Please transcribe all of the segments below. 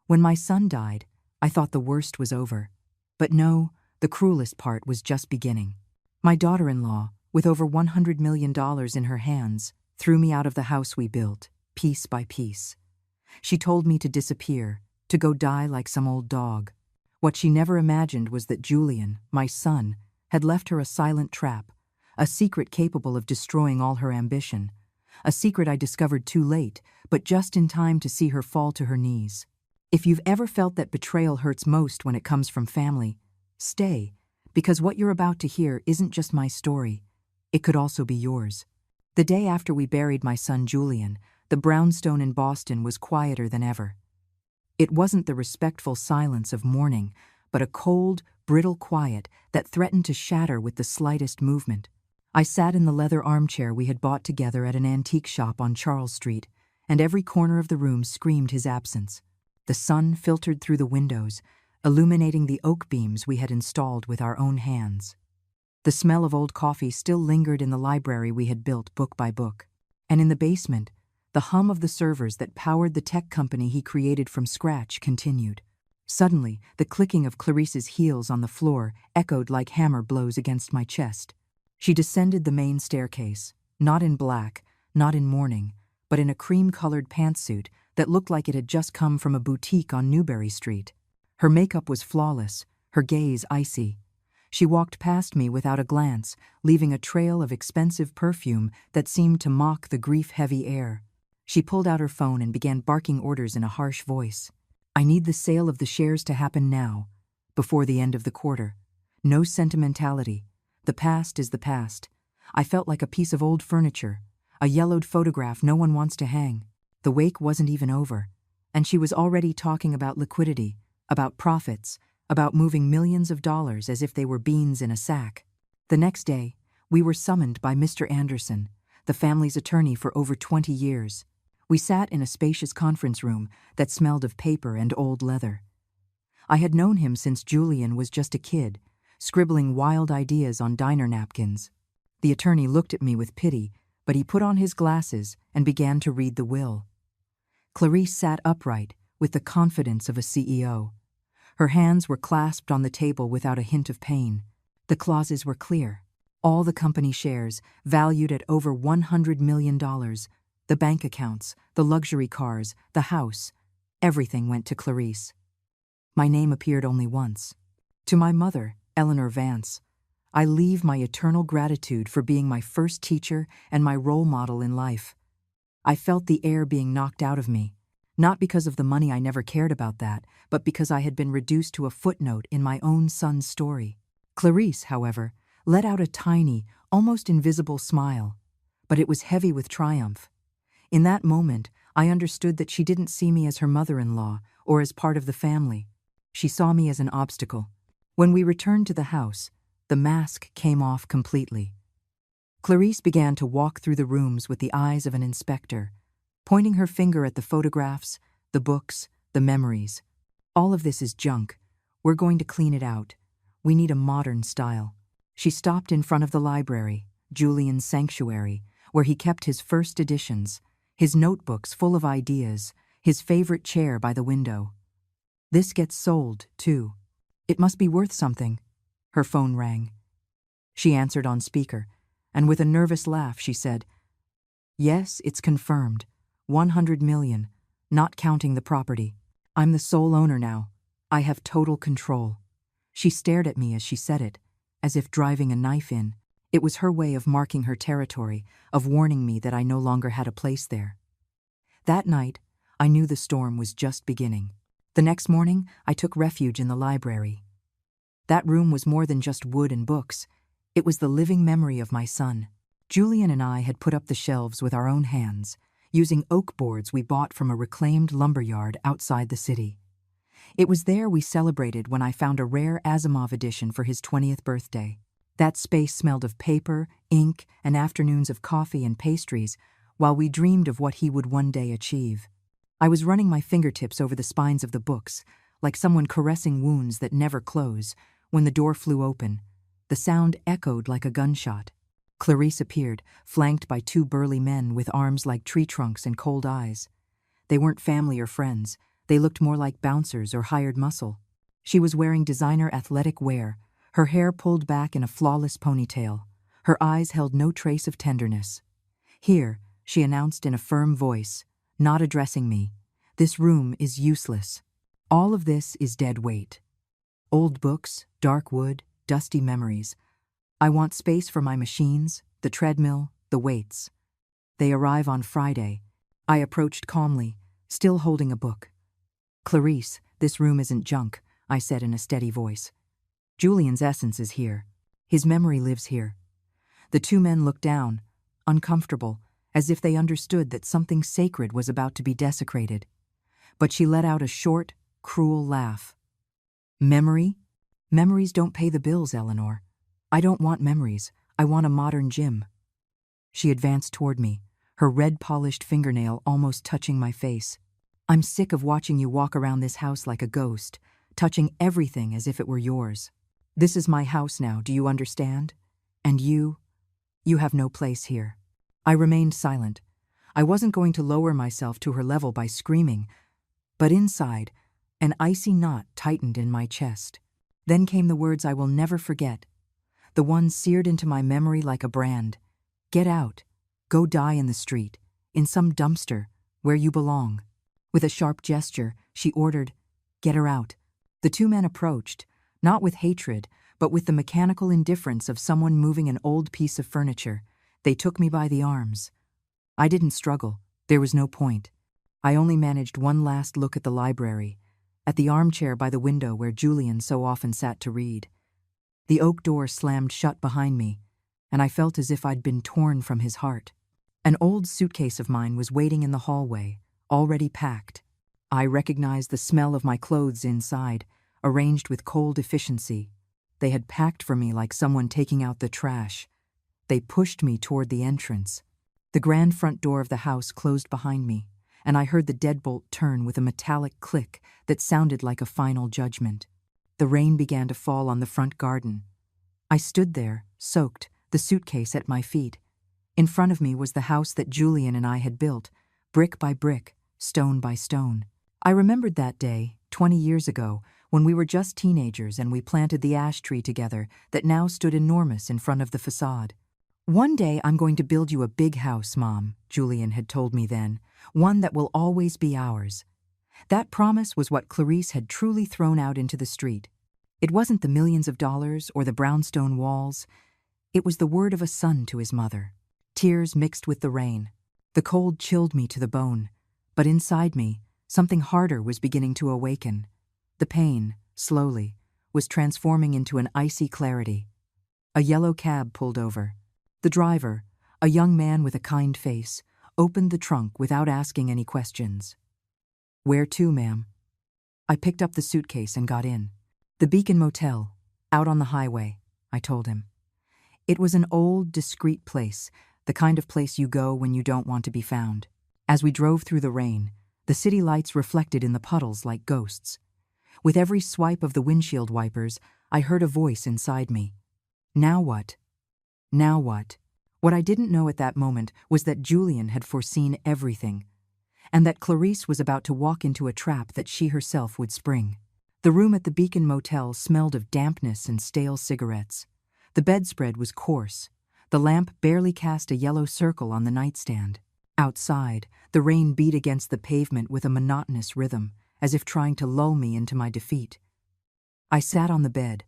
When my son died, I thought the worst was over. But no, the cruelest part was just beginning. My daughter-in-law, with over $100 million in her hands, threw me out of the house we built, piece by piece. She told me to disappear, to go die like some old dog. What she never imagined was that Julian, my son, had left her a silent trap, a secret capable of destroying all her ambition. A secret I discovered too late, but just in time to see her fall to her knees. If you've ever felt that betrayal hurts most when it comes from family, stay, because what you're about to hear isn't just my story. It could also be yours. The day after we buried my son Julian, the brownstone in Boston was quieter than ever. It wasn't the respectful silence of mourning, but a cold, brittle quiet that threatened to shatter with the slightest movement. I sat in the leather armchair we had bought together at an antique shop on Charles Street, and every corner of the room screamed his absence. The sun filtered through the windows, illuminating the oak beams we had installed with our own hands. The smell of old coffee still lingered in the library we had built book by book. And in the basement, the hum of the servers that powered the tech company he created from scratch continued. Suddenly, the clicking of Clarice's heels on the floor echoed like hammer blows against my chest. She descended the main staircase, not in black, not in mourning, but in a cream-colored pantsuit that looked like it had just come from a boutique on Newbury Street. Her makeup was flawless, her gaze icy. She walked past me without a glance, leaving a trail of expensive perfume that seemed to mock the grief-heavy air. She pulled out her phone and began barking orders in a harsh voice. I need the sale of the shares to happen now, before the end of the quarter. No sentimentality. The past is the past. I felt like a piece of old furniture, a yellowed photograph no one wants to hang. The wake wasn't even over, and she was already talking about liquidity, about profits, about moving millions of dollars as if they were beans in a sack. The next day, we were summoned by Mr. Anderson, the family's attorney for over 20 years. We sat in a spacious conference room that smelled of paper and old leather. I had known him since Julian was just a kid, scribbling wild ideas on diner napkins. The attorney looked at me with pity, but he put on his glasses and began to read the will. Clarice sat upright, with the confidence of a CEO. Her hands were clasped on the table without a hint of pain. The clauses were clear. All the company shares, valued at over $100 million, the bank accounts, the luxury cars, the house, everything went to Clarice. My name appeared only once. To my mother, Eleanor Vance, I leave my eternal gratitude for being my first teacher and my role model in life. I felt the air being knocked out of me, not because of the money. I never cared about that, but because I had been reduced to a footnote in my own son's story. Clarice, however, let out a tiny, almost invisible smile, but it was heavy with triumph. In that moment, I understood that she didn't see me as her mother-in-law or as part of the family. She saw me as an obstacle. When we returned to the house, the mask came off completely. Clarice began to walk through the rooms with the eyes of an inspector, pointing her finger at the photographs, the books, the memories. All of this is junk. We're going to clean it out. We need a modern style. She stopped in front of the library, Julian's sanctuary, where he kept his first editions, his notebooks full of ideas, his favorite chair by the window. This gets sold, too. It must be worth something. Her phone rang. She answered on speaker, and with a nervous laugh she said, "Yes, it's confirmed. 100 million, not counting the property. I'm the sole owner now. I have total control." She stared at me as she said it, as if driving a knife in. It was her way of marking her territory, of warning me that I no longer had a place there. That night, I knew the storm was just beginning. The next morning, I took refuge in the library. That room was more than just wood and books. It was the living memory of my son. Julian and I had put up the shelves with our own hands, using oak boards we bought from a reclaimed lumberyard outside the city. It was there we celebrated when I found a rare Asimov edition for his 20th birthday. That space smelled of paper, ink, and afternoons of coffee and pastries, while we dreamed of what he would one day achieve. I was running my fingertips over the spines of the books, like someone caressing wounds that never close, when the door flew open. The sound echoed like a gunshot. Clarice appeared, flanked by two burly men with arms like tree trunks and cold eyes. They weren't family or friends. They looked more like bouncers or hired muscle. She was wearing designer athletic wear, her hair pulled back in a flawless ponytail. Her eyes held no trace of tenderness. "Here," she announced in a firm voice, not addressing me. "This room is useless. All of this is dead weight. Old books, dark wood, dusty memories. I want space for my machines, the treadmill, the weights. They arrive on Friday." I approached calmly, still holding a book. "Clarice, this room isn't junk," I said in a steady voice. "Julian's essence is here. His memory lives here." The two men looked down, uncomfortable, as if they understood that something sacred was about to be desecrated. But she let out a short, cruel laugh. "Memory? Memories don't pay the bills, Eleanor. I don't want memories. I want a modern gym." She advanced toward me, her red-polished fingernail almost touching my face. "I'm sick of watching you walk around this house like a ghost, touching everything as if it were yours. This is my house now, do you understand? And you have no place here." I remained silent. I wasn't going to lower myself to her level by screaming, but inside, an icy knot tightened in my chest. Then came the words I will never forget, the ones seared into my memory like a brand. "Get out. Go die in the street, in some dumpster, where you belong." With a sharp gesture, she ordered, "Get her out." The two men approached, not with hatred, but with the mechanical indifference of someone moving an old piece of furniture. They took me by the arms. I didn't struggle. There was no point. I only managed one last look at the library, at the armchair by the window where Julian so often sat to read. The oak door slammed shut behind me, and I felt as if I'd been torn from his heart. An old suitcase of mine was waiting in the hallway, already packed. I recognized the smell of my clothes inside, arranged with cold efficiency. They had packed for me like someone taking out the trash. They pushed me toward the entrance. The grand front door of the house closed behind me, and I heard the deadbolt turn with a metallic click that sounded like a final judgment. The rain began to fall on the front garden. I stood there, soaked, the suitcase at my feet. In front of me was the house that Julian and I had built, brick by brick, stone by stone. I remembered that day, 20 years ago, when we were just teenagers and we planted the ash tree together that now stood enormous in front of the facade. "One day I'm going to build you a big house, Mom," Julian had told me then, "one that will always be ours." That promise was what Clarice had truly thrown out into the street. It wasn't the millions of dollars or the brownstone walls. It was the word of a son to his mother. Tears mixed with the rain. The cold chilled me to the bone, but inside me, something harder was beginning to awaken. The pain, slowly, was transforming into an icy clarity. A yellow cab pulled over. The driver, a young man with a kind face, opened the trunk without asking any questions. "Where to, ma'am?" I picked up the suitcase and got in. "The Beacon Motel, out on the highway," I told him. It was an old, discreet place, the kind of place you go when you don't want to be found. As we drove through the rain, the city lights reflected in the puddles like ghosts. With every swipe of the windshield wipers, I heard a voice inside me. Now what? Now what? What I didn't know at that moment was that Julian had foreseen everything, and that Clarice was about to walk into a trap that she herself would spring. The room at the Beacon Motel smelled of dampness and stale cigarettes. The bedspread was coarse. The lamp barely cast a yellow circle on the nightstand. Outside, the rain beat against the pavement with a monotonous rhythm, as if trying to lull me into my defeat. I sat on the bed,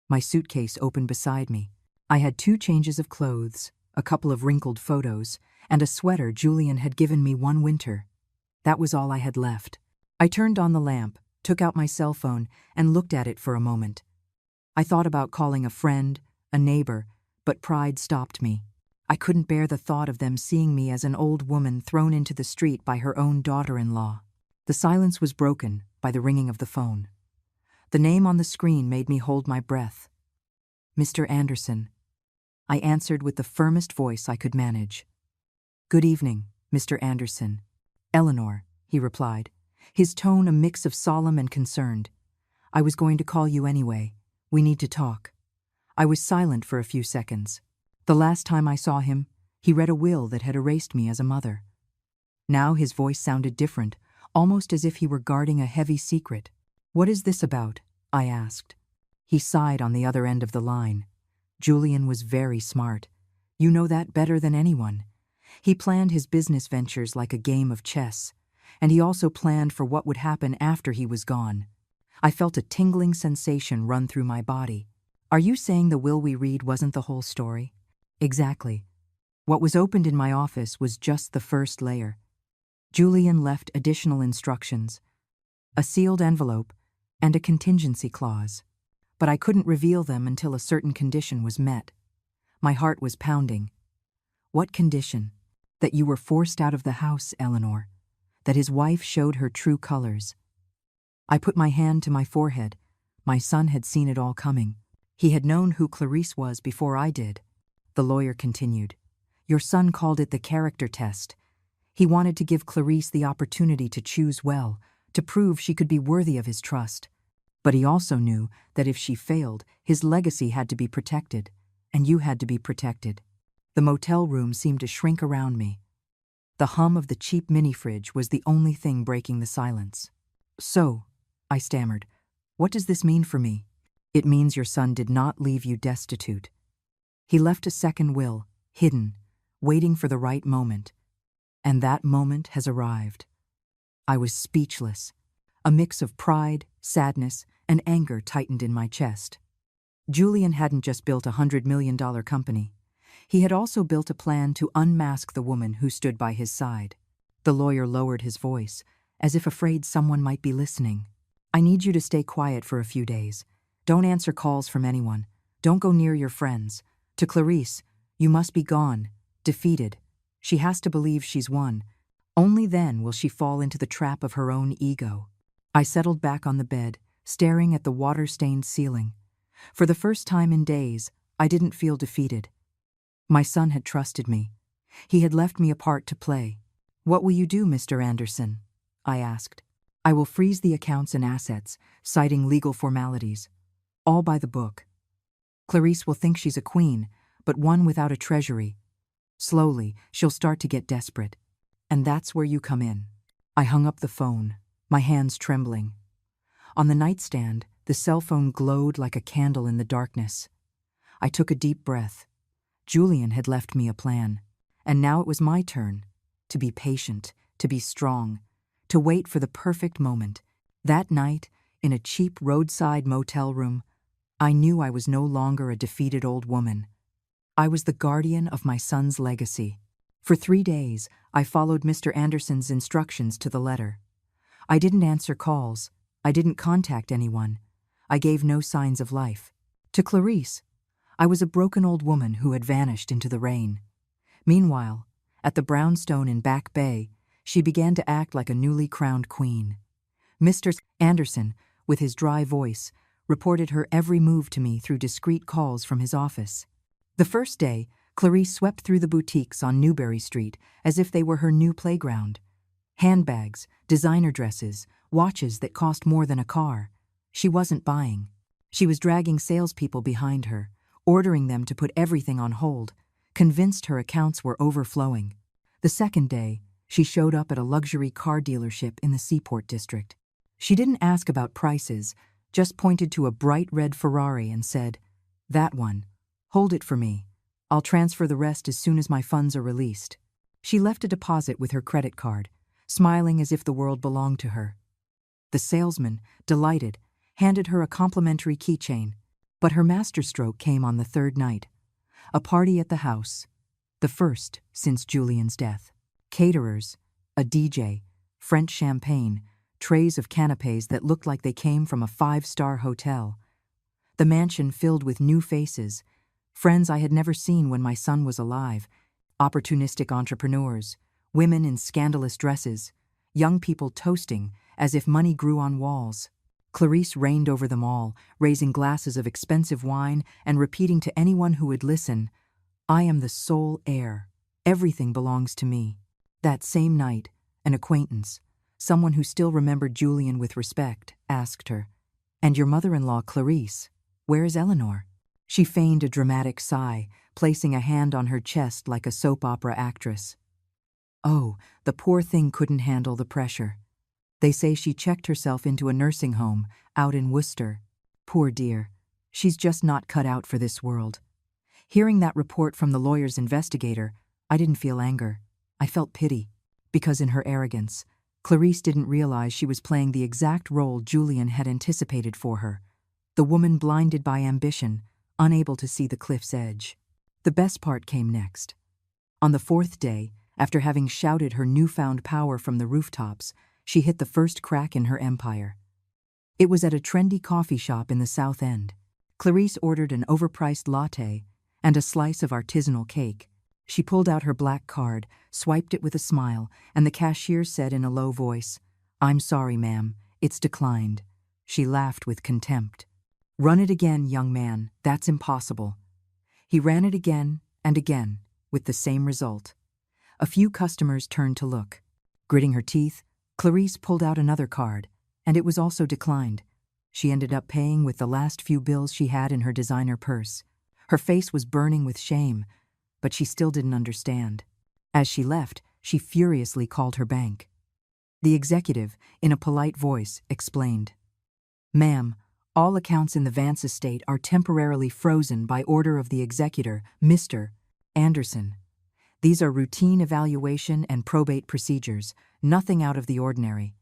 my suitcase open beside me. I had 2 changes of clothes, a couple of wrinkled photos, and a sweater Julian had given me one winter. That was all I had left. I turned on the lamp, took out my cell phone, and looked at it for a moment. I thought about calling a friend, a neighbor, but pride stopped me. I couldn't bear the thought of them seeing me as an old woman thrown into the street by her own daughter-in-law. The silence was broken by the ringing of the phone. The name on the screen made me hold my breath. "Mr. Anderson." I answered with the firmest voice I could manage. "Good evening, Mr. Anderson." "Eleanor," he replied, his tone a mix of solemn and concerned. "I was going to call you anyway. We need to talk." I was silent for a few seconds. The last time I saw him, he read a will that had erased me as a mother. Now his voice sounded different, almost as if he were guarding a heavy secret. "What is this about?" I asked. He sighed on the other end of the line. Julian was very smart. You know that better than anyone. He planned his business ventures like a game of chess, and he also planned for what would happen after he was gone. I felt a tingling sensation run through my body. Are you saying the will we read wasn't the whole story? Exactly. What was opened in my office was just the first layer. Julian left additional instructions, a sealed envelope, and a contingency clause. But I couldn't reveal them until a certain condition was met. My heart was pounding. What condition? That you were forced out of the house, Eleanor. That his wife showed her true colors. I put my hand to my forehead. My son had seen it all coming. He had known who Clarice was before I did. The lawyer continued. Your son called it the character test. He wanted to give Clarice the opportunity to choose well, to prove she could be worthy of his trust. But he also knew that if she failed, his legacy had to be protected, and you had to be protected. The motel room seemed to shrink around me. The hum of the cheap mini-fridge was the only thing breaking the silence. So, I stammered, what does this mean for me? It means your son did not leave you destitute. He left a second will, hidden, waiting for the right moment. And that moment has arrived. I was speechless. A mix of pride, sadness, and anger tightened in my chest. Julian hadn't just built $100 million company. He had also built a plan to unmask the woman who stood by his side. The lawyer lowered his voice, as if afraid someone might be listening. I need you to stay quiet for a few days. Don't answer calls from anyone. Don't go near your friends. To Clarice, you must be gone, defeated. She has to believe she's won. Only then will she fall into the trap of her own ego. I settled back on the bed, staring at the water-stained ceiling. For the first time in days, I didn't feel defeated. My son had trusted me. He had left me a part to play. What will you do, Mr. Anderson? I asked. I will freeze the accounts and assets, citing legal formalities. All by the book. Clarice will think she's a queen, but one without a treasury. Slowly, she'll start to get desperate. And that's where you come in. I hung up the phone, my hands trembling. On the nightstand, the cell phone glowed like a candle in the darkness. I took a deep breath. Julian had left me a plan, and now it was my turn, to be patient, to be strong, to wait for the perfect moment. That night, in a cheap roadside motel room, I knew I was no longer a defeated old woman. I was the guardian of my son's legacy. For 3 days, I followed Mr. Anderson's instructions to the letter. I didn't answer calls. I didn't contact anyone. I gave no signs of life. To Clarice, I was a broken old woman who had vanished into the rain. Meanwhile, at the brownstone in Back Bay, she began to act like a newly crowned queen. Mr. Anderson, with his dry voice, reported her every move to me through discreet calls from his office. The first day, Clarice swept through the boutiques on Newberry Street as if they were her new playground. Handbags, designer dresses, watches that cost more than a car. She wasn't buying. She was dragging salespeople behind her, ordering them to put everything on hold, convinced her accounts were overflowing. The second day, she showed up at a luxury car dealership in the Seaport district. She didn't ask about prices, just pointed to a bright red Ferrari and said, "That one. Hold it for me. I'll transfer the rest as soon as my funds are released." She left a deposit with her credit card, smiling as if the world belonged to her. The salesman, delighted, handed her a complimentary keychain. But her masterstroke came on the third night. A party at the house, the first since Julian's death. Caterers, a DJ, French champagne, trays of canapés that looked like they came from a 5-star hotel. The mansion filled with new faces, friends I had never seen when my son was alive, opportunistic entrepreneurs, women in scandalous dresses, young people toasting as if money grew on walls. Clarice reigned over them all, raising glasses of expensive wine and repeating to anyone who would listen, "I am the sole heir. Everything belongs to me." That same night, an acquaintance, someone who still remembered Julian with respect, asked her, "And your mother-in-law, Clarice, where is Eleanor?" She feigned a dramatic sigh, placing a hand on her chest like a soap opera actress. Oh, the poor thing couldn't handle the pressure. They say she checked herself into a nursing home out in Worcester. Poor dear. She's just not cut out for this world. Hearing that report from the lawyer's investigator, I didn't feel anger. I felt pity. Because in her arrogance, Clarice didn't realize she was playing the exact role Julian had anticipated for her. The woman blinded by ambition, unable to see the cliff's edge. The best part came next. On the fourth day, after having shouted her newfound power from the rooftops, she hit the first crack in her empire. It was at a trendy coffee shop in the South End. Clarice ordered an overpriced latte and a slice of artisanal cake. She pulled out her black card, swiped it with a smile, and the cashier said in a low voice, "I'm sorry, ma'am, it's declined." She laughed with contempt. "Run it again, young man, that's impossible." He ran it again and again, with the same result. A few customers turned to look. Gritting her teeth, Clarice pulled out another card, and it was also declined. She ended up paying with the last few bills she had in her designer purse. Her face was burning with shame, but she still didn't understand. As she left, she furiously called her bank. The executive, in a polite voice, explained, "Ma'am, all accounts in the Vance estate are temporarily frozen by order of the executor, Mr. Anderson. These are routine evaluation and probate procedures, nothing out of the ordinary."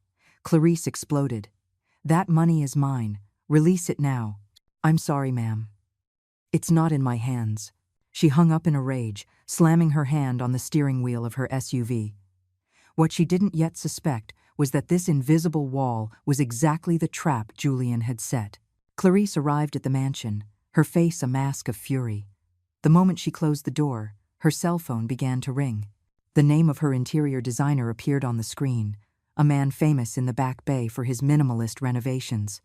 Clarice exploded. "That money is mine. Release it now." "I'm sorry, ma'am. It's not in my hands." She hung up in a rage, slamming her hand on the steering wheel of her SUV. What she didn't yet suspect was that this invisible wall was exactly the trap Julian had set. Clarice arrived at the mansion, her face a mask of fury. The moment she closed the door, her cell phone began to ring. The name of her interior designer appeared on the screen, a man famous in the Back Bay for his minimalist renovations.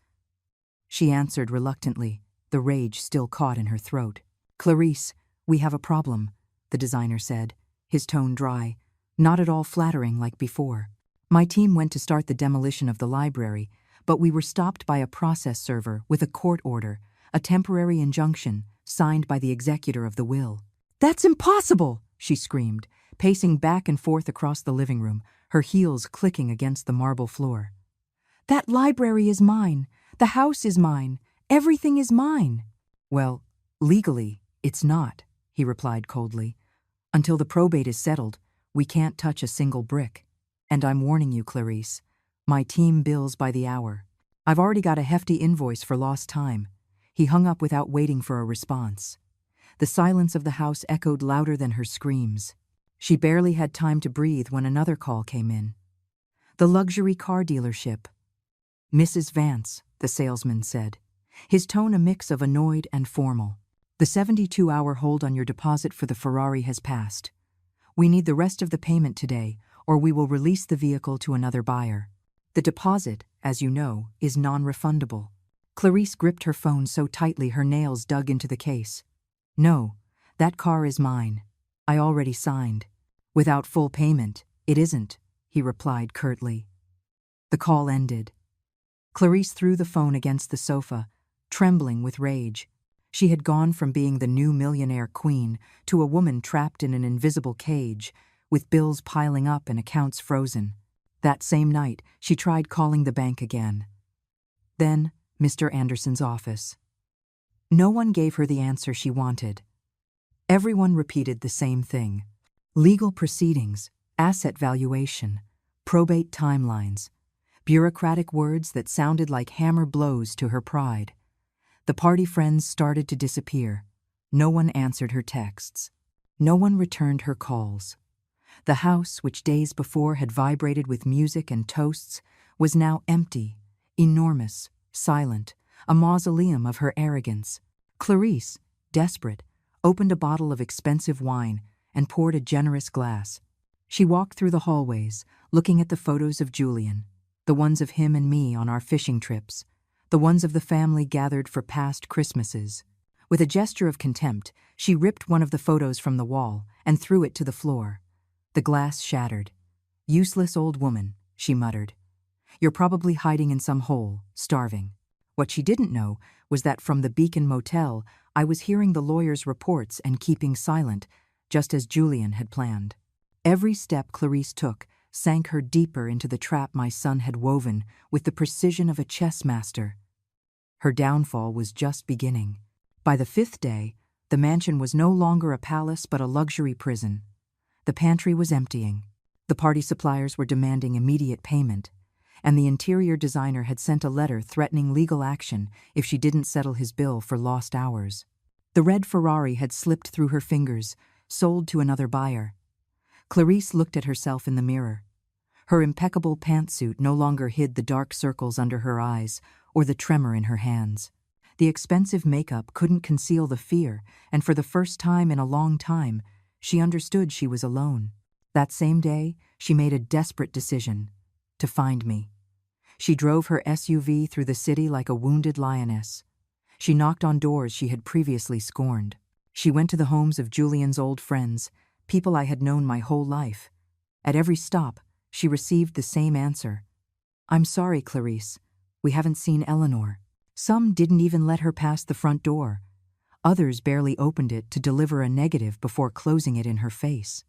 She answered reluctantly, the rage still caught in her throat. "Clarice, we have a problem," the designer said, his tone dry, not at all flattering like before. "My team went to start the demolition of the library, but we were stopped by a process server with a court order, a temporary injunction signed by the executor of the will." "That's impossible!" she screamed, pacing back and forth across the living room, her heels clicking against the marble floor. "That library is mine. The house is mine. Everything is mine." "Well, legally, it's not," he replied coldly. "Until the probate is settled, we can't touch a single brick. And I'm warning you, Clarice, my team bills by the hour. I've already got a hefty invoice for lost time." He hung up without waiting for a response. The silence of the house echoed louder than her screams. She barely had time to breathe when another call came in. "The luxury car dealership." "Mrs. Vance," the salesman said, his tone a mix of annoyed and formal. "The 72-hour hold on your deposit for the Ferrari has passed. We need the rest of the payment today, or we will release the vehicle to another buyer. The deposit, as you know, is non-refundable." Clarice gripped her phone so tightly her nails dug into the case. "No, that car is mine. I already signed. Without full payment, it isn't," he replied curtly. The call ended. Clarice threw the phone against the sofa, trembling with rage. She had gone from being the new millionaire queen to a woman trapped in an invisible cage, with bills piling up and accounts frozen. That same night, she tried calling the bank again. Then, Mr. Anderson's office. No one gave her the answer she wanted. Everyone repeated the same thing. Legal proceedings, asset valuation, probate timelines, bureaucratic words that sounded like hammer blows to her pride. The party friends started to disappear. No one answered her texts. No one returned her calls. The house, which days before had vibrated with music and toasts, was now empty, enormous, silent, a mausoleum of her arrogance. Clarice, desperate, opened a bottle of expensive wine and poured a generous glass. She walked through the hallways, looking at the photos of Julian, the ones of him and me on our fishing trips, the ones of the family gathered for past Christmases. With a gesture of contempt, she ripped one of the photos from the wall and threw it to the floor. The glass shattered. "Useless old woman," she muttered. "You're probably hiding in some hole, starving." What she didn't know was that from the Beacon Motel, I was hearing the lawyer's reports and keeping silent, just as Julian had planned. Every step Clarice took sank her deeper into the trap my son had woven with the precision of a chess master. Her downfall was just beginning. By the 5th day, the mansion was no longer a palace but a luxury prison. The pantry was emptying. The party suppliers were demanding immediate payment, and the interior designer had sent a letter threatening legal action if she didn't settle his bill for lost hours. The red Ferrari had slipped through her fingers, sold to another buyer. Clarice looked at herself in the mirror. Her impeccable pantsuit no longer hid the dark circles under her eyes or the tremor in her hands. The expensive makeup couldn't conceal the fear, and for the first time in a long time, she understood she was alone. That same day, she made a desperate decision: to find me. She drove her SUV through the city like a wounded lioness. She knocked on doors she had previously scorned. She went to the homes of Julian's old friends, people I had known my whole life. At every stop, she received the same answer: "I'm sorry, Clarice. We haven't seen Eleanor." Some didn't even let her pass the front door. Others barely opened it to deliver a negative before closing it in her face.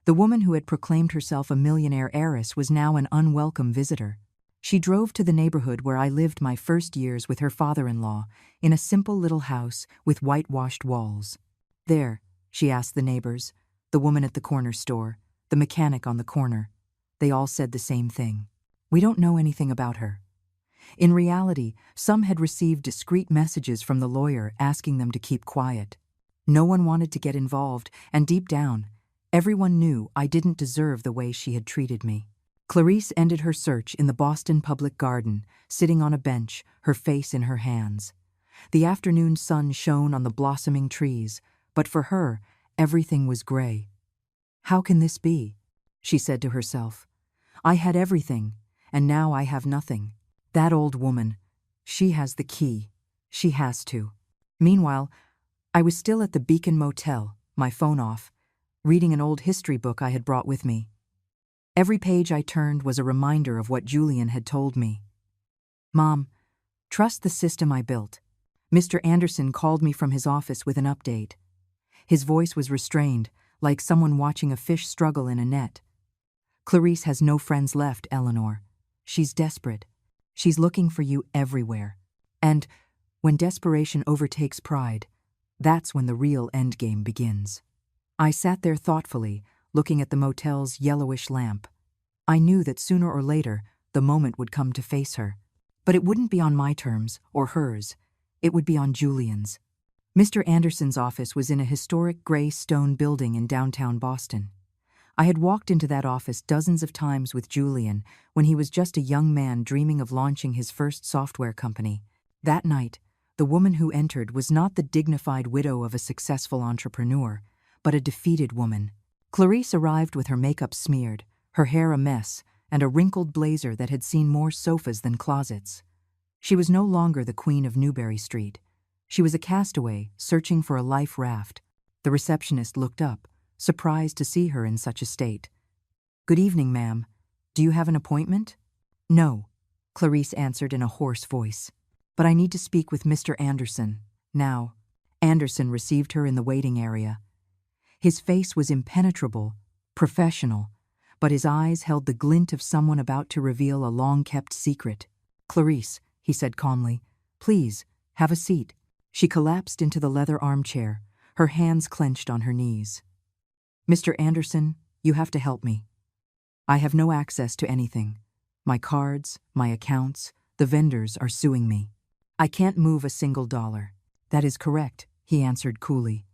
The woman who had proclaimed herself a millionaire heiress was now an unwelcome visitor. She drove to the neighborhood where I lived my first years with her father-in-law, in a simple little house with whitewashed walls. "There," she asked the neighbors, the woman at the corner store, the mechanic on the corner. They all said the same thing: "We don't know anything about her." In reality, some had received discreet messages from the lawyer asking them to keep quiet. No one wanted to get involved, and deep down, everyone knew I didn't deserve the way she had treated me. Clarice ended her search in the Boston Public Garden, sitting on a bench, her face in her hands. The afternoon sun shone on the blossoming trees, but for her, everything was gray. "How can this be?" she said to herself. "I had everything, and now I have nothing. That old woman, she has the key. She has to." Meanwhile, I was still at the Beacon Motel, my phone off, reading an old history book I had brought with me. Every page I turned was a reminder of what Julian had told me. "Mom, trust the system I built." Mr. Anderson called me from his office with an update. His voice was restrained, like someone watching a fish struggle in a net. "Clarice has no friends left, Eleanor. She's desperate. She's looking for you everywhere. And when desperation overtakes pride, that's when the real endgame begins." I sat there thoughtfully, looking at the motel's yellowish lamp. I knew that sooner or later, the moment would come to face her. But it wouldn't be on my terms, or hers. It would be on Julian's. Mr. Anderson's office was in a historic gray stone building in downtown Boston. I had walked into that office dozens of times with Julian when he was just a young man dreaming of launching his first software company. That night, the woman who entered was not the dignified widow of a successful entrepreneur, but a defeated woman. Clarice arrived with her makeup smeared, her hair a mess, and a wrinkled blazer that had seen more sofas than closets. She was no longer the queen of Newbury Street. She was a castaway searching for a life raft. The receptionist looked up, surprised to see her in such a state. "Good evening, ma'am. Do you have an appointment?" "No," Clarice answered in a hoarse voice. "But I need to speak with Mr. Anderson, now." Anderson received her in the waiting area. His face was impenetrable, professional, but his eyes held the glint of someone about to reveal a long-kept secret. "Clarice," he said calmly, "please, have a seat." She collapsed into the leather armchair, her hands clenched on her knees. "Mr. Anderson, you have to help me. I have no access to anything. My cards, my accounts, the vendors are suing me. I can't move a single dollar." "That is correct," he answered coolly.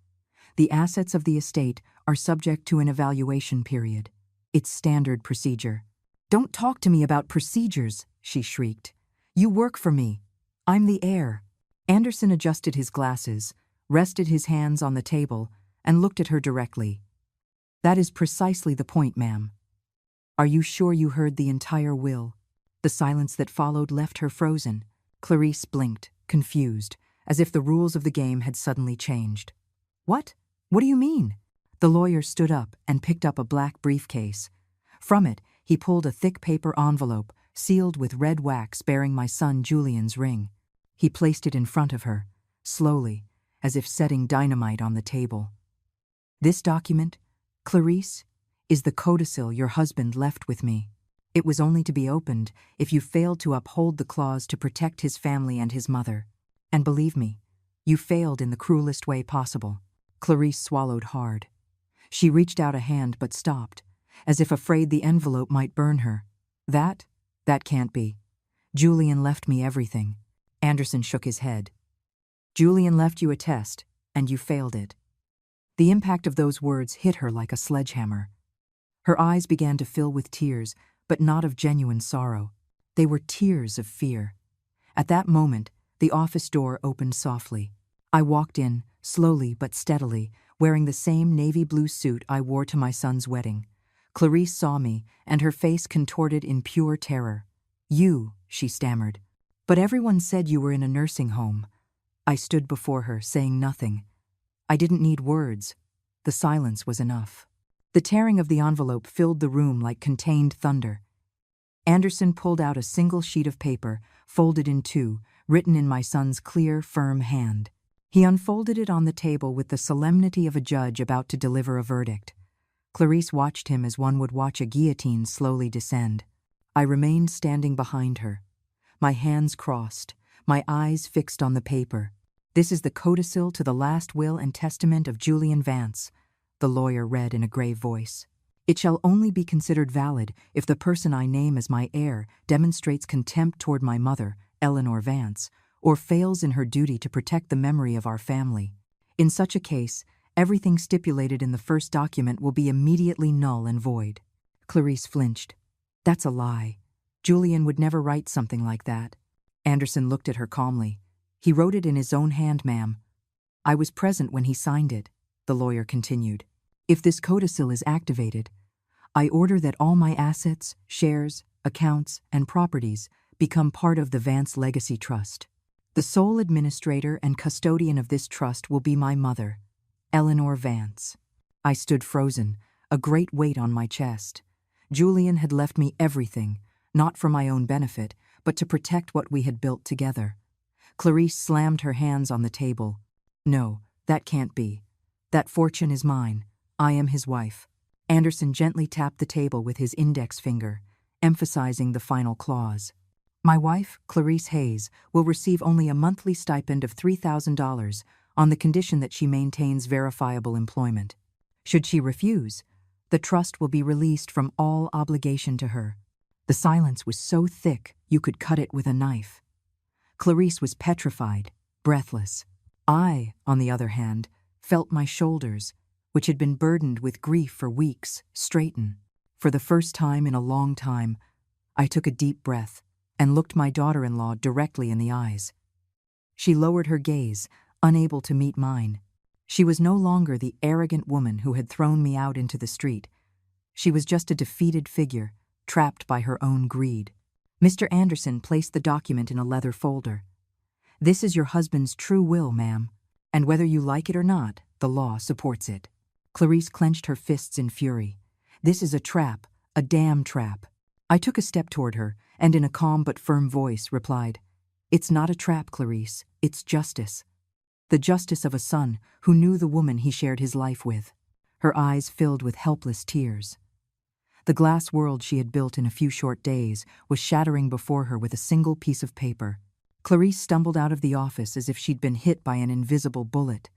"The assets of the estate are subject to an evaluation period. It's standard procedure." "Don't talk to me about procedures," she shrieked. "You work for me. I'm the heir." Anderson adjusted his glasses, rested his hands on the table, and looked at her directly. "That is precisely the point, ma'am. Are you sure you heard the entire will?" The silence that followed left her frozen. Clarice blinked, confused, as if the rules of the game had suddenly changed. "What? What do you mean?" The lawyer stood up and picked up a black briefcase. From it, he pulled a thick paper envelope, sealed with red wax bearing my son Julian's ring. He placed it in front of her, slowly, as if setting dynamite on the table. "This document, Clarice, is the codicil your husband left with me. It was only to be opened if you failed to uphold the clause to protect his family and his mother. And believe me, you failed in the cruelest way possible." Clarice swallowed hard. She reached out a hand but stopped, as if afraid the envelope might burn her. That can't be. Julian left me everything." Anderson shook his head. "Julian left you a test, and you failed it." The impact of those words hit her like a sledgehammer. Her eyes began to fill with tears, but not of genuine sorrow. They were tears of fear. At that moment, the office door opened softly. I walked in, slowly but steadily, wearing the same navy blue suit I wore to my son's wedding. Clarice saw me, and her face contorted in pure terror. "You," she stammered. "But everyone said you were in a nursing home." I stood before her, saying nothing. I didn't need words. The silence was enough. The tearing of the envelope filled the room like contained thunder. Anderson pulled out a single sheet of paper, folded in two, written in my son's clear, firm hand. He unfolded it on the table with the solemnity of a judge about to deliver a verdict. Clarice watched him as one would watch a guillotine slowly descend. I remained standing behind her, my hands crossed, my eyes fixed on the paper. "This is the codicil to the last will and testament of Julian Vance," the lawyer read in a grave voice. "It shall only be considered valid if the person I name as my heir demonstrates contempt toward my mother, Eleanor Vance, or fails in her duty to protect the memory of our family. In such a case, everything stipulated in the first document will be immediately null and void." Clarice flinched. "That's a lie. Julian would never write something like that." Anderson looked at her calmly. "He wrote it in his own hand, ma'am." "I was present when he signed it," the lawyer continued. "If this codicil is activated, I order that all my assets, shares, accounts, and properties become part of the Vance Legacy Trust. The sole administrator and custodian of this trust will be my mother, Eleanor Vance." I stood frozen, a great weight on my chest. Julian had left me everything, not for my own benefit, but to protect what we had built together. Clarice slammed her hands on the table. "No, that can't be. That fortune is mine. I am his wife." Anderson gently tapped the table with his index finger, emphasizing the final clause. "My wife, Clarice Hayes, will receive only a monthly stipend of $3,000 on the condition that she maintains verifiable employment. Should she refuse, the trust will be released from all obligation to her." The silence was so thick you could cut it with a knife. Clarice was petrified, breathless. I, on the other hand, felt my shoulders, which had been burdened with grief for weeks, straighten. For the first time in a long time, I took a deep breath and looked my daughter-in-law directly in the eyes. She lowered her gaze, unable to meet mine. She was no longer the arrogant woman who had thrown me out into the street. She was just a defeated figure, trapped by her own greed. Mr. Anderson placed the document in a leather folder. "This is your husband's true will, ma'am, and whether you like it or not, the law supports it." Clarice clenched her fists in fury. "This is a trap, a damn trap." I took a step toward her, and in a calm but firm voice replied, "It's not a trap, Clarice, it's justice. The justice of a son who knew the woman he shared his life with." Her eyes filled with helpless tears. The glass world she had built in a few short days was shattering before her with a single piece of paper. Clarice stumbled out of the office as if she'd been hit by an invisible bullet.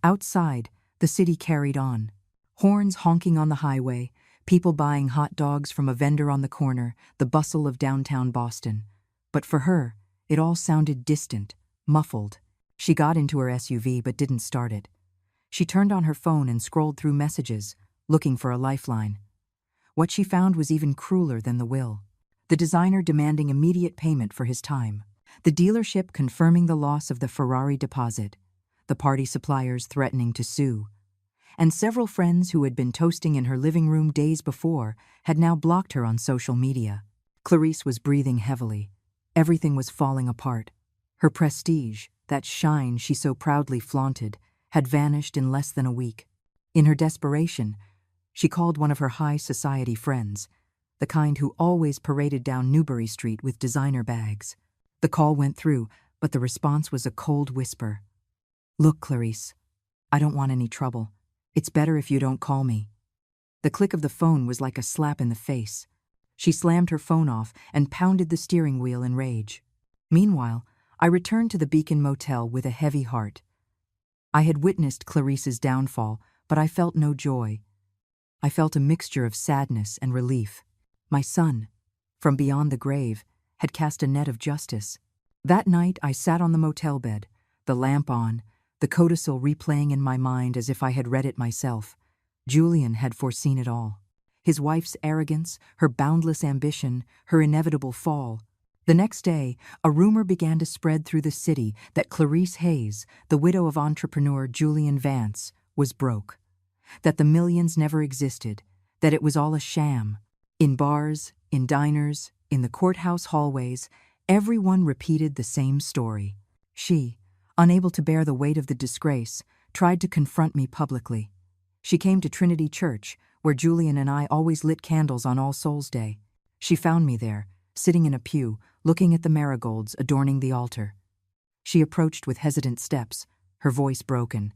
Outside, the city carried on. Horns honking on the highway, people buying hot dogs from a vendor on the corner, the bustle of downtown Boston. But for her, it all sounded distant, muffled. She got into her SUV but didn't start it. She turned on her phone and scrolled through messages, looking for a lifeline. What she found was even crueler than the will. The designer demanding immediate payment for his time. The dealership confirming the loss of the Ferrari deposit. The party suppliers threatening to sue. And several friends who had been toasting in her living room days before had now blocked her on social media. Clarice was breathing heavily. Everything was falling apart. Her prestige, that shine she so proudly flaunted, had vanished in less than a week. In her desperation, she called one of her high society friends, the kind who always paraded down Newbury Street with designer bags. The call went through, but the response was a cold whisper. "Look, Clarice, I don't want any trouble. It's better if you don't call me." The click of the phone was like a slap in the face. She slammed her phone off and pounded the steering wheel in rage. Meanwhile, I returned to the Beacon Motel with a heavy heart. I had witnessed Clarice's downfall, but I felt no joy. I felt a mixture of sadness and relief. My son, from beyond the grave, had cast a net of justice. That night I sat on the motel bed, the lamp on, the codicil replaying in my mind as if I had read it myself. Julian had foreseen it all. His wife's arrogance, her boundless ambition, her inevitable fall. The next day, a rumor began to spread through the city that Clarice Hayes, the widow of entrepreneur Julian Vance, was broke. That the millions never existed, that it was all a sham. In bars, in diners, in the courthouse hallways, everyone repeated the same story. She, unable to bear the weight of the disgrace, tried to confront me publicly. She came to Trinity Church, where Julian and I always lit candles on All Souls' Day. She found me there, sitting in a pew, looking at the marigolds adorning the altar. She approached with hesitant steps, her voice broken.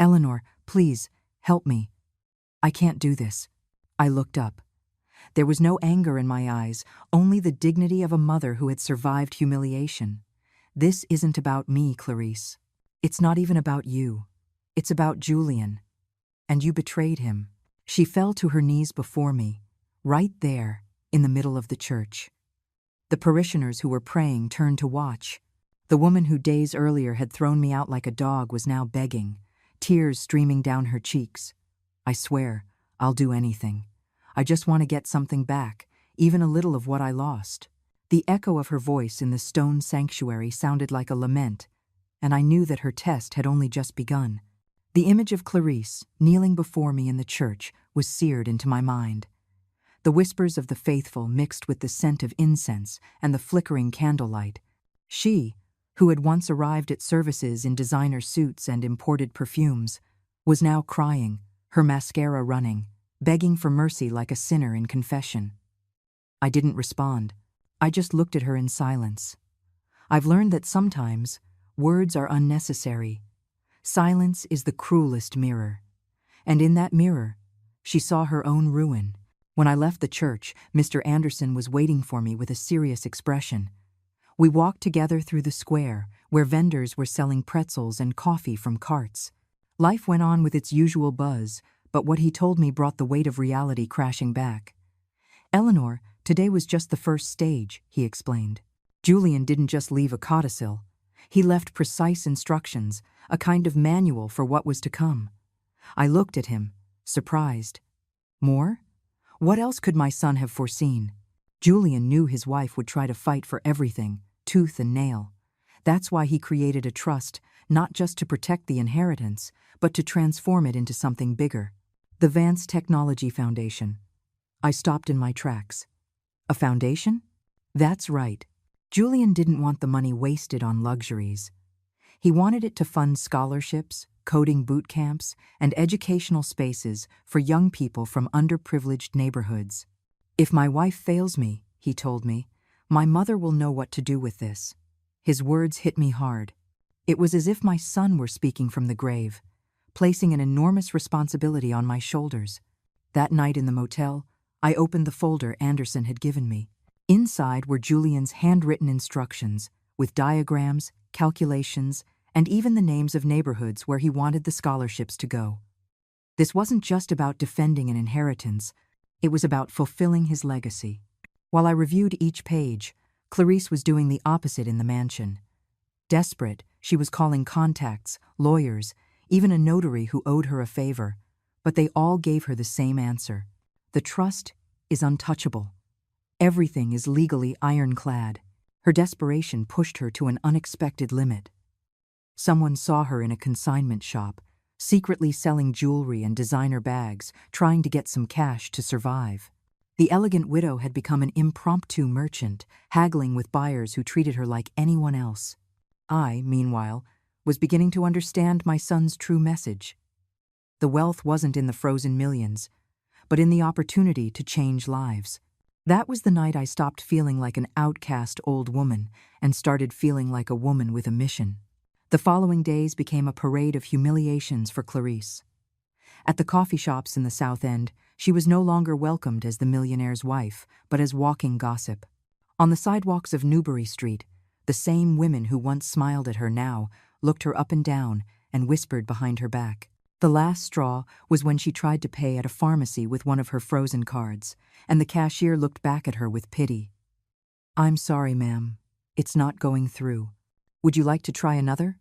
"Eleanor, please, help me. I can't do this." I looked up. There was no anger in my eyes, only the dignity of a mother who had survived humiliation. "This isn't about me, Clarice. It's not even about you. It's about Julian. And you betrayed him." She fell to her knees before me, right there, in the middle of the church. The parishioners who were praying turned to watch. The woman who days earlier had thrown me out like a dog was now begging, tears streaming down her cheeks. "I swear, I'll do anything. I just want to get something back, even a little of what I lost." The echo of her voice in the stone sanctuary sounded like a lament, and I knew that her test had only just begun. The image of Clarice, kneeling before me in the church, was seared into my mind. The whispers of the faithful mixed with the scent of incense and the flickering candlelight. She, who had once arrived at services in designer suits and imported perfumes, was now crying, her mascara running, begging for mercy like a sinner in confession. I didn't respond. I just looked at her in silence. I've learned that sometimes words are unnecessary. Silence is the cruelest mirror. And in that mirror, she saw her own ruin. When I left the church, Mr. Anderson was waiting for me with a serious expression. We walked together through the square, where vendors were selling pretzels and coffee from carts. Life went on with its usual buzz, but what he told me brought the weight of reality crashing back. "Eleanor, today was just the first stage," he explained. "Julian didn't just leave a codicil. He left precise instructions, a kind of manual for what was to come." I looked at him, surprised. More? What else could my son have foreseen? Julian knew his wife would try to fight for everything, tooth and nail. That's why he created a trust, not just to protect the inheritance, but to transform it into something bigger. The Vance Technology Foundation. I stopped in my tracks. A foundation? That's right. Julian didn't want the money wasted on luxuries. He wanted it to fund scholarships, coding boot camps, and educational spaces for young people from underprivileged neighborhoods. "If my wife fails me," he told me, "my mother will know what to do with this." His words hit me hard. It was as if my son were speaking from the grave, placing an enormous responsibility on my shoulders. That night in the motel, I opened the folder Anderson had given me. Inside were Julian's handwritten instructions, with diagrams, calculations, and even the names of neighborhoods where he wanted the scholarships to go. This wasn't just about defending an inheritance, it was about fulfilling his legacy. While I reviewed each page, Clarice was doing the opposite in the mansion. Desperate, she was calling contacts, lawyers, even a notary who owed her a favor, but they all gave her the same answer. The trust is untouchable. Everything is legally ironclad. Her desperation pushed her to an unexpected limit. Someone saw her in a consignment shop, secretly selling jewelry and designer bags, trying to get some cash to survive. The elegant widow had become an impromptu merchant, haggling with buyers who treated her like anyone else. I, meanwhile, was beginning to understand my son's true message. The wealth wasn't in the frozen millions, but in the opportunity to change lives. That was the night I stopped feeling like an outcast old woman and started feeling like a woman with a mission. The following days became a parade of humiliations for Clarice. At the coffee shops in the South End, she was no longer welcomed as the millionaire's wife, but as walking gossip. On the sidewalks of Newbury Street, the same women who once smiled at her now looked her up and down and whispered behind her back. The last straw was when she tried to pay at a pharmacy with one of her frozen cards, and the cashier looked back at her with pity. "I'm sorry, ma'am. It's not going through. Would you like to try another?"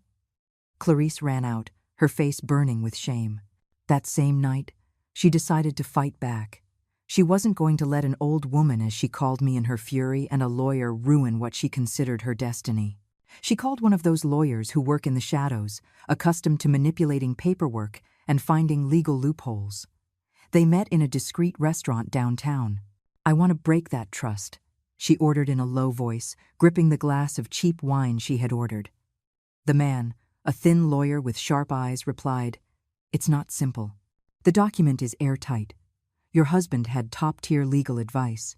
Clarice ran out, her face burning with shame. That same night, she decided to fight back. She wasn't going to let an old woman, as she called me in her fury, and a lawyer ruin what she considered her destiny. She called one of those lawyers who work in the shadows, accustomed to manipulating paperwork and finding legal loopholes. They met in a discreet restaurant downtown. "I want to break that trust," she ordered in a low voice, gripping the glass of cheap wine she had ordered. The man, a thin lawyer with sharp eyes, replied, "It's not simple. The document is airtight. Your husband had top-tier legal advice,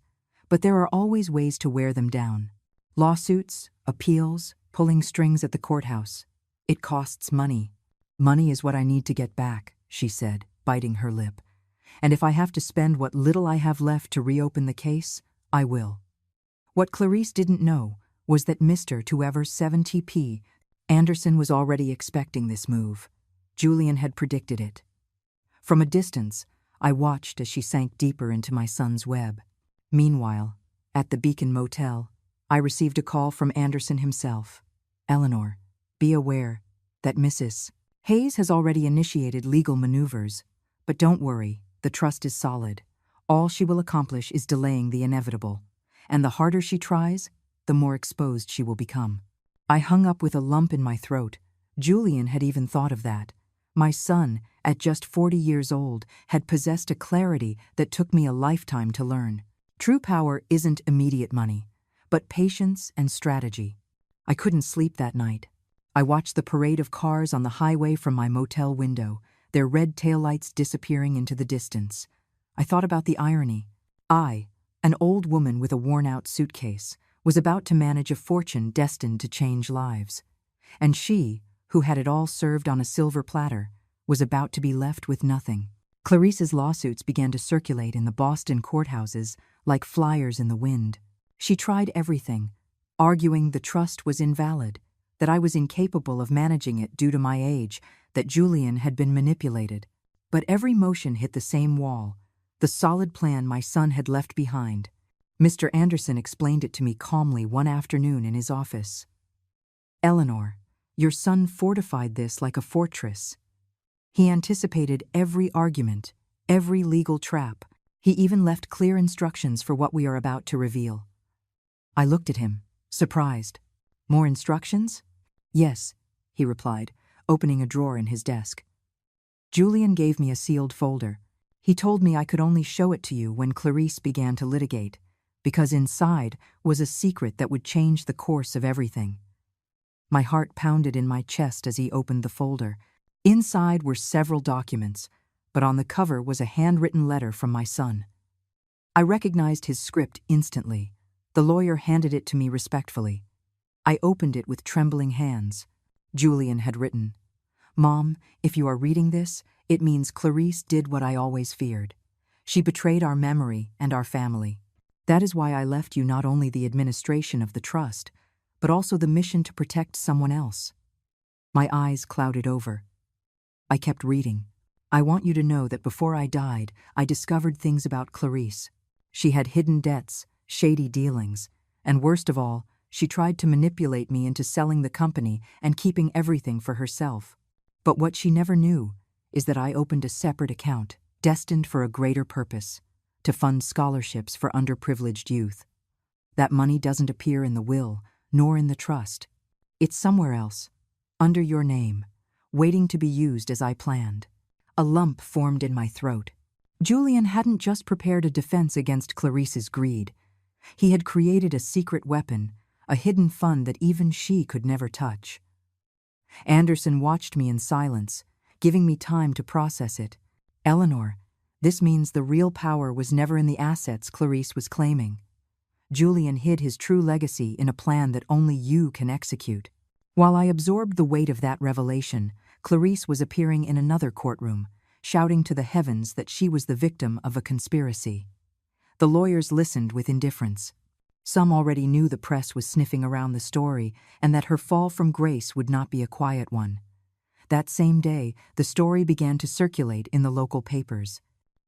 but there are always ways to wear them down. Lawsuits, appeals, pulling strings at the courthouse. It costs money. Money is what I need to get back," she said, biting her lip. "And if I have to spend what little I have left to reopen the case, I will." What Clarice didn't know was that Mr. 270p Anderson was already expecting this move. Julian had predicted it. From a distance, I watched as she sank deeper into my son's web. Meanwhile, at the Beacon Motel, I received a call from Anderson himself. "Eleanor, be aware that Mrs. Hayes has already initiated legal maneuvers, but don't worry, the trust is solid. All she will accomplish is delaying the inevitable, and the harder she tries, the more exposed she will become." I hung up with a lump in my throat. Julian had even thought of that. My son, at just 40 years old, had possessed a clarity that took me a lifetime to learn. True power isn't immediate money, but patience and strategy. I couldn't sleep that night. I watched the parade of cars on the highway from my motel window, their red taillights disappearing into the distance. I thought about the irony. I, an old woman with a worn-out suitcase, was about to manage a fortune destined to change lives. And she, who had it all served on a silver platter, was about to be left with nothing. Clarice's lawsuits began to circulate in the Boston courthouses like flyers in the wind. She tried everything, arguing the trust was invalid, that I was incapable of managing it due to my age, that Julian had been manipulated. But every motion hit the same wall, the solid plan my son had left behind. Mr. Anderson explained it to me calmly one afternoon in his office. "Eleanor, your son fortified this like a fortress. He anticipated every argument, every legal trap. He even left clear instructions for what we are about to reveal." I looked at him, surprised. "More instructions?" "Yes," he replied, opening a drawer in his desk. "Julian gave me a sealed folder. He told me I could only show it to you when Clarice began to litigate, because inside was a secret that would change the course of everything." My heart pounded in my chest as he opened the folder. Inside were several documents, but on the cover was a handwritten letter from my son. I recognized his script instantly. The lawyer handed it to me respectfully. I opened it with trembling hands. Julian had written, "Mom, if you are reading this, it means Clarice did what I always feared. She betrayed our memory and our family. That is why I left you not only the administration of the trust, but also the mission to protect someone else." My eyes clouded over. I kept reading. "I want you to know that before I died, I discovered things about Clarice. She had hidden debts, shady dealings, and worst of all, she tried to manipulate me into selling the company and keeping everything for herself. But what she never knew is that I opened a separate account, destined for a greater purpose, to fund scholarships for underprivileged youth. That money doesn't appear in the will, nor in the trust. It's somewhere else, under your name, waiting to be used as I planned." A lump formed in my throat. Julian hadn't just prepared a defense against Clarice's greed. He had created a secret weapon, a hidden fund that even she could never touch. Anderson watched me in silence, giving me time to process it. "Eleanor, this means the real power was never in the assets Clarice was claiming. Julian hid his true legacy in a plan that only you can execute." While I absorbed the weight of that revelation, Clarice was appearing in another courtroom. shouting to the heavens that she was the victim of a conspiracy. The lawyers listened with indifference. Some already knew the press was sniffing around the story and that her fall from grace would not be a quiet one. That same day, the story began to circulate in the local papers.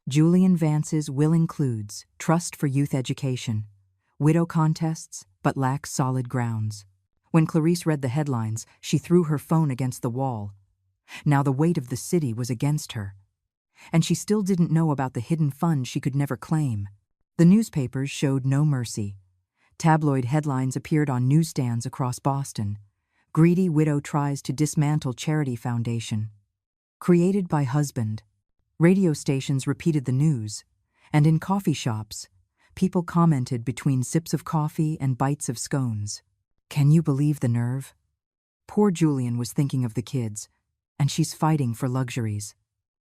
Julian Vance's will includes trust for youth education, widow contests, but lacks solid grounds. When Clarice read the headlines, she threw her phone against the wall. Now the weight of the city was against her. And she still didn't know about the hidden fund she could never claim. The newspapers showed no mercy. Tabloid headlines appeared on newsstands across Boston. Greedy widow tries to dismantle charity foundation. Created by husband. Radio stations repeated the news, and in coffee shops, people commented between sips of coffee and bites of scones. Can you believe the nerve? Poor Julian was thinking of the kids, and she's fighting for luxuries.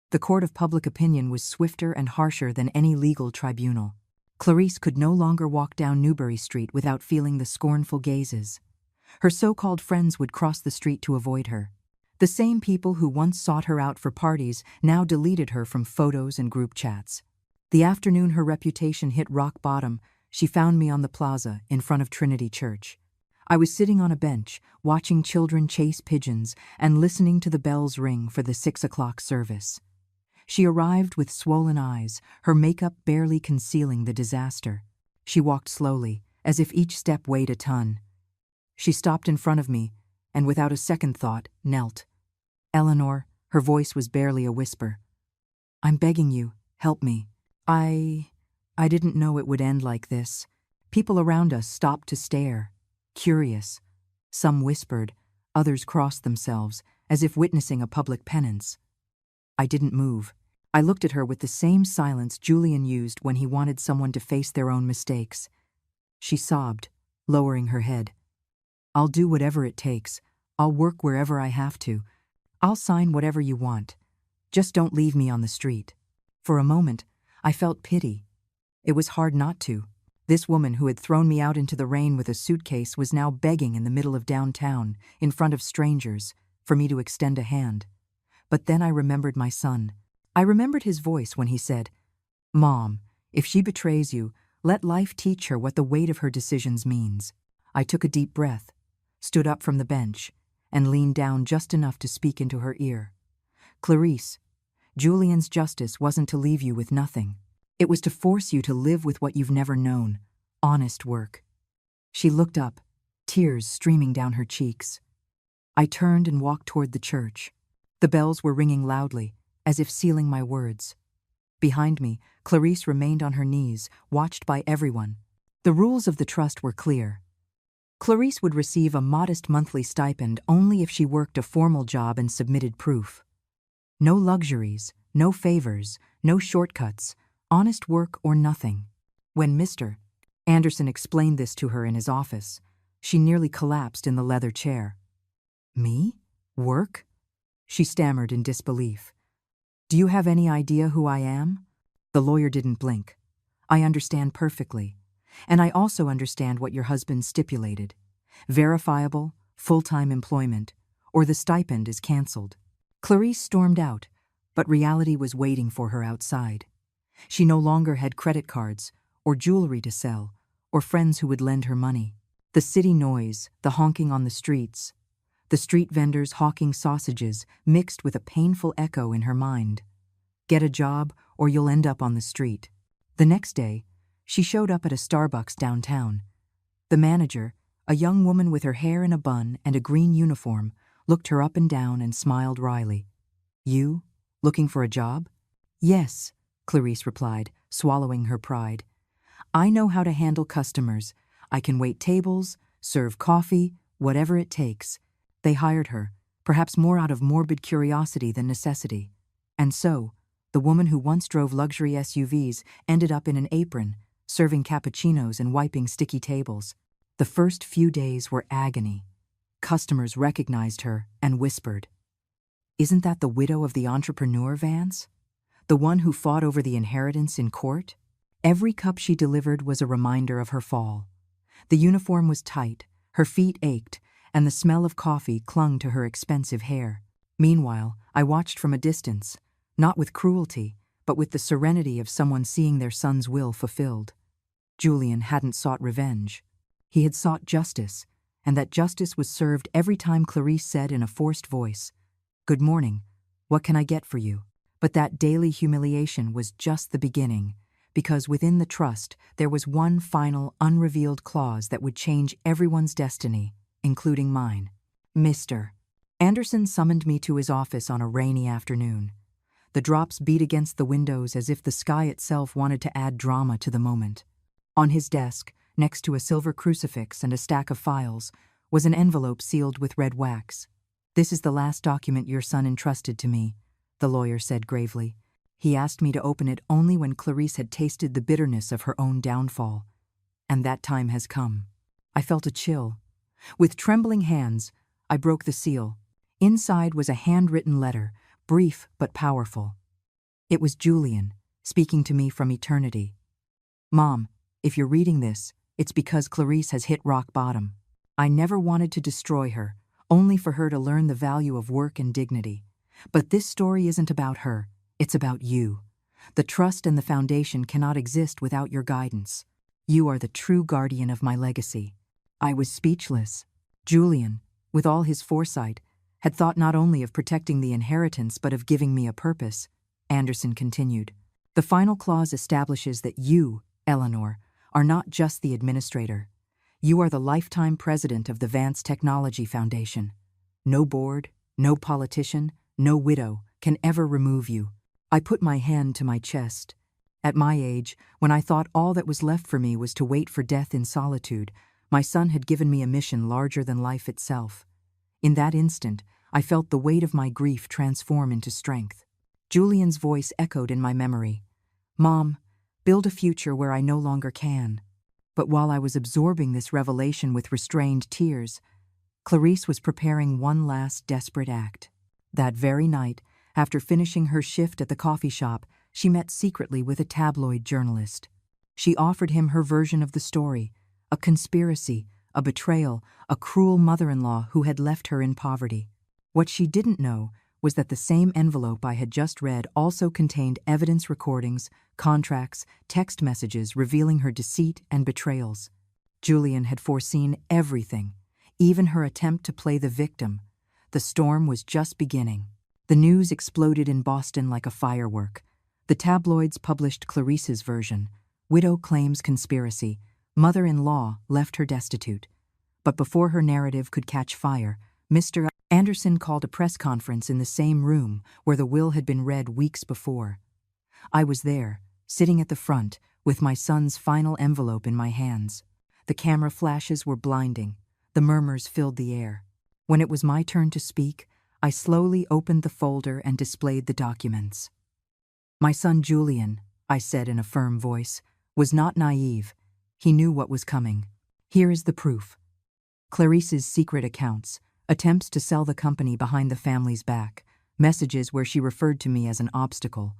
The court of public opinion was swifter and harsher than any legal tribunal. Clarice could no longer walk down Newbury Street without feeling the scornful gazes. Her so-called friends would cross the street to avoid her. The same people who once sought her out for parties now deleted her from photos and group chats. The afternoon her reputation hit rock bottom, she found me on the plaza in front of Trinity Church. I was sitting on a bench, watching children chase pigeons and listening to the bells ring for the 6 o'clock service. She arrived with swollen eyes, her makeup barely concealing the disaster. She walked slowly, as if each step weighed a ton. She stopped in front of me, and without a second thought, knelt. Eleanor, her voice was barely a whisper. I'm begging you, help me. I didn't know it would end like this. People around us stopped to stare, curious. Some whispered, others crossed themselves, as if witnessing a public penance. I didn't move. I looked at her with the same silence Julian used when he wanted someone to face their own mistakes. She sobbed, lowering her head. I'll do whatever it takes. I'll work wherever I have to. I'll sign whatever you want. Just don't leave me on the street. For a moment, I felt pity. It was hard not to. This woman who had thrown me out into the rain with a suitcase was now begging in the middle of downtown, in front of strangers, for me to extend a hand. But then I remembered my son. I remembered his voice when he said, Mom, if she betrays you, let life teach her what the weight of her decisions means. I took a deep breath, stood up from the bench, and leaned down just enough to speak into her ear. Clarice, Julian's justice wasn't to leave you with nothing. It was to force you to live with what you've never known, honest work. She looked up, tears streaming down her cheeks. I turned and walked toward the church. The bells were ringing loudly, as if sealing my words. Behind me, Clarice remained on her knees, watched by everyone. The rules of the trust were clear. Clarice would receive a modest monthly stipend only if she worked a formal job and submitted proof. No luxuries, no favors, no shortcuts, honest work or nothing. When Mr. Anderson explained this to her in his office, she nearly collapsed in the leather chair. Me? Work? She stammered in disbelief. Do you have any idea who I am? The lawyer didn't blink. I understand perfectly. And I also understand what your husband stipulated. Verifiable, full-time employment, or the stipend is canceled. Clarice stormed out, but reality was waiting for her outside. She no longer had credit cards, or jewelry to sell, or friends who would lend her money. The city noise, the honking on the streets, the street vendors hawking sausages mixed with a painful echo in her mind. Get a job, or you'll end up on the street. The next day, she showed up at a Starbucks downtown. The manager, a young woman with her hair in a bun and a green uniform, looked her up and down and smiled wryly. You? Looking for a job? Yes, Clarice replied, swallowing her pride. I know how to handle customers. I can wait tables, serve coffee, whatever it takes. They hired her, perhaps more out of morbid curiosity than necessity. And so, the woman who once drove luxury SUVs ended up in an apron, serving cappuccinos and wiping sticky tables. The first few days were agony. Customers recognized her and whispered, Isn't that the widow of the entrepreneur, Vance? The one who fought over the inheritance in court? Every cup she delivered was a reminder of her fall. The uniform was tight, her feet ached, and the smell of coffee clung to her expensive hair. Meanwhile, I watched from a distance. not with cruelty, but with the serenity of someone seeing their son's will fulfilled. Julian hadn't sought revenge. He had sought justice, and that justice was served every time Clarice said in a forced voice, "Good morning, what can I get for you?" But that daily humiliation was just the beginning, because within the trust there was one final, unrevealed clause that would change everyone's destiny, including mine. Mr. Anderson summoned me to his office on a rainy afternoon. The drops beat against the windows as if the sky itself wanted to add drama to the moment. On his desk, next to a silver crucifix and a stack of files, was an envelope sealed with red wax. "This is the last document your son entrusted to me," the lawyer said gravely. "He asked me to open it only when Clarice had tasted the bitterness of her own downfall. And that time has come." I felt a chill. With trembling hands, I broke the seal. Inside was a handwritten letter, brief but powerful. It was Julian, speaking to me from eternity. "Mom, if you're reading this, it's because Clarice has hit rock bottom. I never wanted to destroy her, only for her to learn the value of work and dignity. But this story isn't about her, it's about you. The trust and the foundation cannot exist without your guidance. You are the true guardian of my legacy." I was speechless. Julian, with all his foresight, had thought not only of protecting the inheritance but of giving me a purpose. Anderson continued. "The final clause establishes that you, Eleanor, are not just the administrator. You are the lifetime president of the Vance Technology Foundation. No board, no politician, no widow can ever remove you." I put my hand to my chest. At my age, when I thought all that was left for me was to wait for death in solitude, my son had given me a mission larger than life itself. In that instant, I felt the weight of my grief transform into strength. Julian's voice echoed in my memory. "Mom, build a future where I no longer can." But while I was absorbing this revelation with restrained tears, Clarice was preparing one last desperate act. That very night, after finishing her shift at the coffee shop, she met secretly with a tabloid journalist. She offered him her version of the story, a conspiracy, a betrayal, a cruel mother-in-law who had left her in poverty. What she didn't know was that the same envelope I had just read also contained evidence recordings, contracts, text messages revealing her deceit and betrayals. Julian had foreseen everything, even her attempt to play the victim. The storm was just beginning. The news exploded in Boston like a firework. The tabloids published Clarice's version. Widow claims conspiracy. Mother-in-law left her destitute. But before her narrative could catch fire, Mr. Anderson called a press conference in the same room where the will had been read weeks before. I was there, sitting at the front, with my son's final envelope in my hands. The camera flashes were blinding. The murmurs filled the air. When it was my turn to speak, I slowly opened the folder and displayed the documents. "My son Julian," I said in a firm voice, "was not naive. He knew what was coming. Here is the proof. Clarice's secret accounts, attempts to sell the company behind the family's back, messages where she referred to me as an obstacle."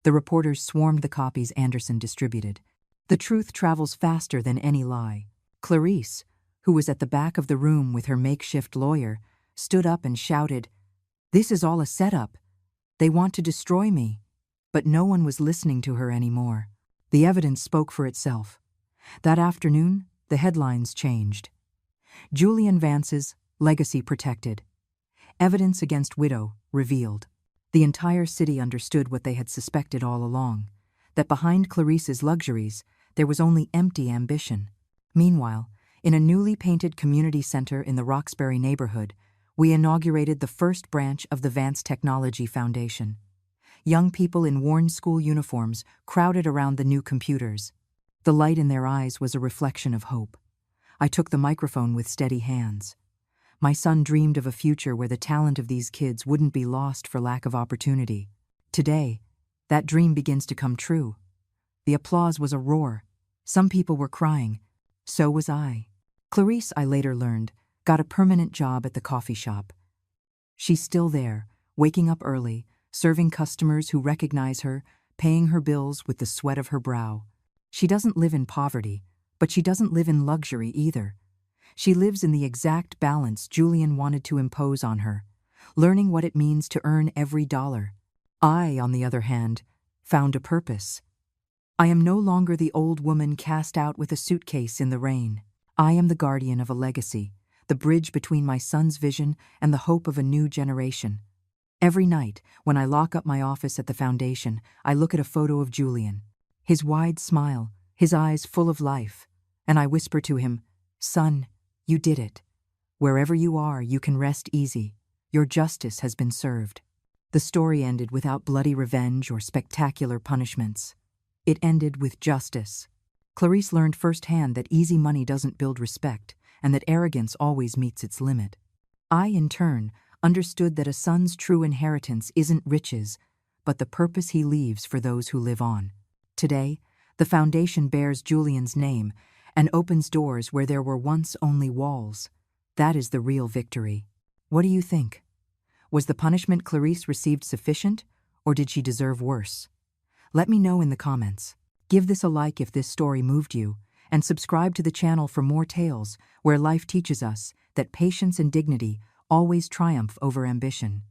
The reporters swarmed the copies Anderson distributed. The truth travels faster than any lie. Clarice, who was at the back of the room with her makeshift lawyer, stood up and shouted, "This is all a setup. They want to destroy me." But no one was listening to her anymore. The evidence spoke for itself. That afternoon, the headlines changed. Julian Vance's legacy protected. Evidence against widow revealed. The entire city understood what they had suspected all along, that behind Clarice's luxuries, there was only empty ambition. Meanwhile, in a newly painted community center in the Roxbury neighborhood, we inaugurated the first branch of the Vance Technology Foundation. Young people in worn school uniforms crowded around the new computers. The light in their eyes was a reflection of hope. I took the microphone with steady hands. My son dreamed of a future where the talent of these kids wouldn't be lost for lack of opportunity. Today, that dream begins to come true. The applause was a roar. Some people were crying. So was I. Clarice, I later learned, got a permanent job at the coffee shop. She's still there, waking up early, serving customers who recognize her, paying her bills with the sweat of her brow. She doesn't live in poverty, but she doesn't live in luxury either. She lives in the exact balance Julian wanted to impose on her, learning what it means to earn every dollar. I, on the other hand, found a purpose. I am no longer the old woman cast out with a suitcase in the rain. I am the guardian of a legacy, the bridge between my son's vision and the hope of a new generation. Every night, when I lock up my office at the foundation, I look at a photo of Julian. His wide smile, his eyes full of life, and I whisper to him, "Son, you did it. Wherever you are, you can rest easy. Your justice has been served." The story ended without bloody revenge or spectacular punishments. It ended with justice. Clarice learned firsthand that easy money doesn't build respect, and that arrogance always meets its limit. I, in turn, understood that a son's true inheritance isn't riches, but the purpose he leaves for those who live on. Today, the foundation bears Julian's name and opens doors where there were once only walls. That is the real victory. What do you think? Was the punishment Clarice received sufficient, or did she deserve worse? Let me know in the comments. Give this a like if this story moved you, and subscribe to the channel for more tales where life teaches us that patience and dignity always triumph over ambition.